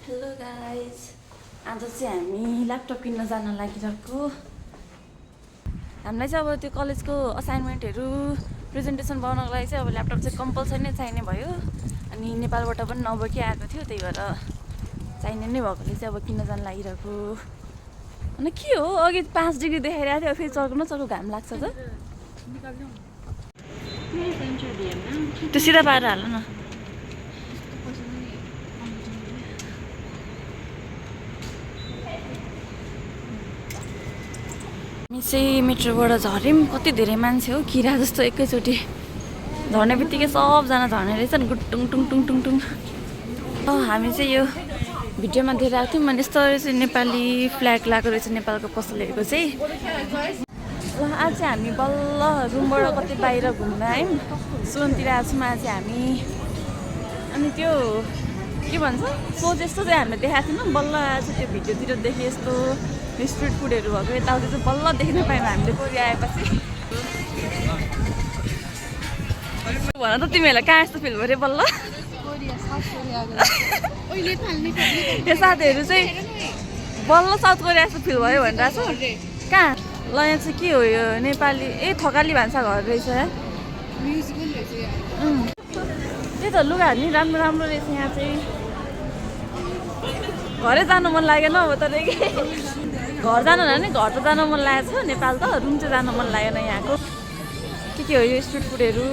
Hello guys, आज चाहिँ हामी ल्यापटप किन्न जान लागिरहेको। हामीलाई चाहिँ अब त्यो कलेजको असाइनमेन्टहरू प्रेजेन्टेसन बनाउनको लागि चाहिँ अब ल्यापटप चाहिँ कम्पलसरी नै चाहिने भयो। अनि नेपालबाट पनि नबोकी आएको थियो, त्यही भएर चाहिने नै भएकोले चाहिँ अब किन्न जान लागिरहेको। अनि के हो, अघि 5 डिग्री देखाइरहेको थियो, फेरि चर्को न चर्को घाम लाग्छ त। त्यो सिधा पारेर हाल न। हामी चाहिँ मेट्रोबाट झऱ्यौँ, कति धेरै मान्छे हो, किरा जस्तो एकैचोटि झर्ने बित्तिकै सबजना झर्ने रहेछन्, गुटुङ टुङ टुङ टुङ टुङ। हामी चाहिँ यो भिडियोमा देखाएको थियौँ, अनि यस्तो रहेछ नेपाली फ्ल्याग लगाएको रहेछ नेपालको पसलहरूको चाहिँ। ल आज चाहिँ हामी बल्ल रुमबाट कति बाहिर घुम्न आयौँ, सुनतिर आएको छौँ आज हामी। अनि त्यो के भन्छ सो जस्तो चाहिँ हामीले देखाएको थिएनौँ, बल्ल आज त्यो भिडियोतिर देखेँ यस्तो स्ट्रिट फुडहरू भएको यताउति चाहिँ बल्ल देख्न पायौँ हामीले कोरिया आएपछि। भन त तिमीहरूलाई कहाँ यस्तो फिल भयो अरे बल्ल? यो साथीहरू चाहिँ बल्ल साउथ कोरिया जस्तो फिल भयो भनिरहेको छ। कहाँ ल यहाँ चाहिँ के हो यो नेपाली थकाली भान्सा घर रहेछ। त्यही त लुगाहरू नि राम्रो राम्रो रहेछ यहाँ चाहिँ। घरै जानु मन लागेन अब तर घर जानु भने घर त जानु मन लागेको छ, नेपाल त रुम चाहिँ जानु मन लागेन यहाँको। के हो यो स्ट्रिट फुडहरू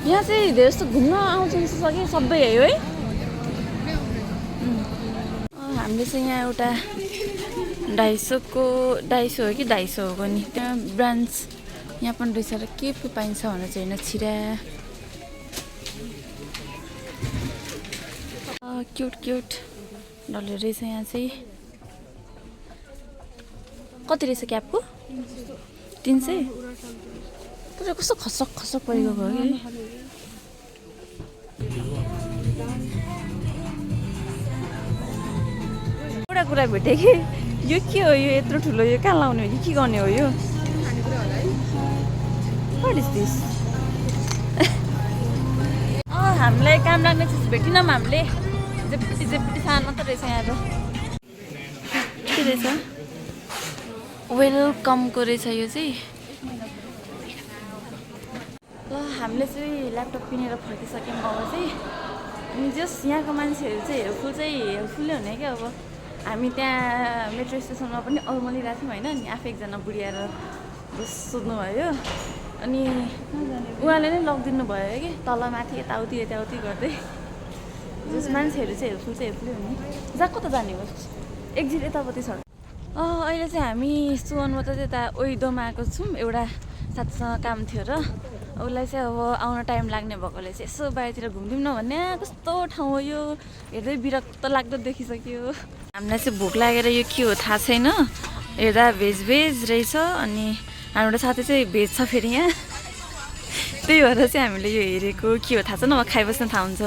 यहाँ चाहिँ धेरै जस्तो घुम्न आउँछ जस्तो छ कि सबै है है। हामीले चाहिँ यहाँ एउटा डाइसो हो कि डाइसो हो नि त्यहाँ ब्रान्च यहाँ पनि रहेछ र के पाइन्छ भनेर चाहिँ होइन छिरा क्युट क्युट डलर रहेछ यहाँ चाहिँ। कति रहेछ क्यापको? 300। तर कस्तो खसक खसक परेको भयो कि। एउटा कुरा भेटेँ कि यो के हो, यो यत्रो ठुलो यो कहाँ लाउने हो कि के गर्ने हो यो? What is this? हामीलाई काम लाग्ने चिज भेटिनौँ हामीले, जेपटी सानो मात्र रहेछ यहाँ त। के रहेछ? वेलकमको रहेछ यो चाहिँ। ल हामीले चाहिँ ल्यापटप किनेर फर्किसक्यौँ अब चाहिँ। अनि जस यहाँको मान्छेहरू चाहिँ हेल्पफुल्लै हुने क्या। अब हामी त्यहाँ मेट्रो स्टेसनमा पनि अल्मलिरहेको थियौँ होइन, अनि आफै एकजना बुढी आएर सोध्नुभयो, अनि उहाँले नै लगिदिनु भयो कि तलमाथि यताउति गर्दै। जस मान्छेहरू चाहिँ हेल्पफुल्लै हुने। जहाँ कता जाने हो? एक्जिट यतापट्टि छ। अहिले चाहिँ हामी सुवनबाट चाहिँ यता ओइदोमा आएको छौँ, एउटा साथीसँग काम थियो र उसलाई चाहिँ अब आउन टाइम लाग्ने भएकोले चाहिँ यसो बाहिरतिर घुम्दिउँ न भन्ने। कस्तो ठाउँ हो यो, हेर्दै विरक्त लाग्दो देखिसक्यो। हामीलाई चाहिँ भोक लागेर यो के हो थाहा छैन, हेर्दा भेज रहेछ। अनि हाम्रो साथी चाहिँ भेज छ फेरि यहाँ, त्यही भएर चाहिँ हामीले यो हेरेको। के हो थाहा छैन, अब खाइबस्न थाहा हुन्छ।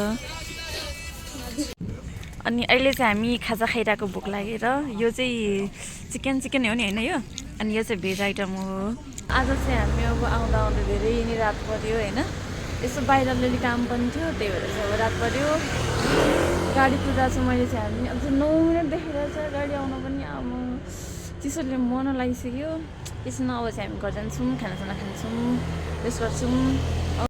अनि अहिले चाहिँ हामी खाजा खाइरहेको भोक लागेर। यो चाहिँ चिकन हो नि होइन यो, अनि यो चाहिँ भेज आइटम हो। आज चाहिँ हामी अब आउँदा धेरै नै रात पऱ्यो होइन, यसो बाहिर अलिअलि काम पनि थियो, त्यही भएर चाहिँ अब रात पऱ्यो। गाडी कुदाएको छु मैले चाहिँ। हामी अझ 9 मिनट देखेर छ गाडी आउन पनि। अब चिसोले मन लागिसक्यो। त्यसमा अब चाहिँ हामी घर जान्छौँ, खानासाना खान्छौँ, रेस्ट गर्छौँ।